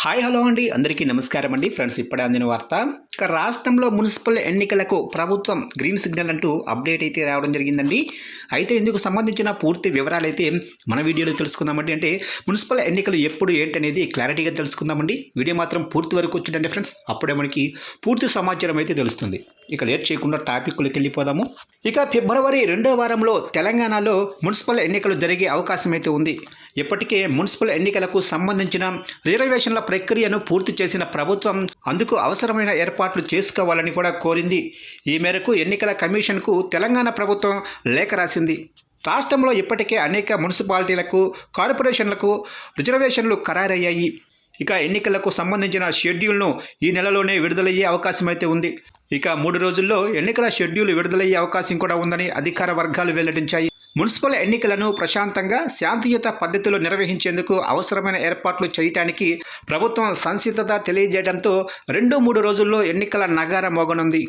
Hi hello అండి, అందరికీ నమస్కారం అండి. ఫ్రెండ్స్, ఇప్పుడే అందిన వార్త. ఇక రాష్ట్రంలో మున్సిపల్ ఎన్నికలకు ప్రభుత్వం గ్రీన్ సిగ్నల్ అంటూ అప్డేట్ అయితే రావడం జరిగిందండి. అయితే ఇందుకు సంబంధించిన పూర్తి వివరాలు అయితే మన వీడియోలో తెలుసుకుందామండి. అంటే మున్సిపల్ ఎన్నికలు ఎప్పుడు ఏంటనేది క్లారిటీగా తెలుసుకుందామండి. వీడియో మాత్రం పూర్తి వరకు వచ్చిందండి ఫ్రెండ్స్, అప్పుడే మనకి పూర్తి సమాచారం అయితే తెలుస్తుంది. ఇక లేట్ చేయకుండా టాపిక్లోకి వెళ్ళిపోదాము. ఇక ఫిబ్రవరి 2వ వారంలో తెలంగాణలో మున్సిపల్ ఎన్నికలు జరిగే అవకాశం అయితే ఉంది. ఇప్పటికే మున్సిపల్ ఎన్నికలకు సంబంధించిన రిజర్వేషన్ల ప్రక్రియను పూర్తి చేసిన ప్రభుత్వం అందుకు అవసరమైన ఏర్పాట్లు చేసుకోవాలని కూడా కోరింది. ఈ మేరకు ఎన్నికల కమిషన్కు తెలంగాణ ప్రభుత్వం లేఖ రాసింది. రాష్ట్రంలో ఇప్పటికే అనేక మున్సిపాలిటీలకు, కార్పొరేషన్లకు రిజర్వేషన్లు ఖరారయ్యాయి. ఇక ఎన్నికలకు సంబంధించిన షెడ్యూల్ను ఈ నెలలోనే విడుదలయ్యే అవకాశం అయితే ఉంది. ఇక 3 రోజుల్లో ఎన్నికల షెడ్యూల్ విడుదలయ్యే అవకాశం కూడా ఉందని అధికార వర్గాలు వెల్లడించాయి. మున్సిపల్ ఎన్నికలను ప్రశాంతంగా, శాంతియుత పద్ధతిలో నిర్వహించేందుకు అవసరమైన ఏర్పాట్లు చేయడానికి ప్రభుత్వం సంసిద్ధత తెలియజేయడంతో 2-3 రోజుల్లో ఎన్నికల నగార మోగనుంది.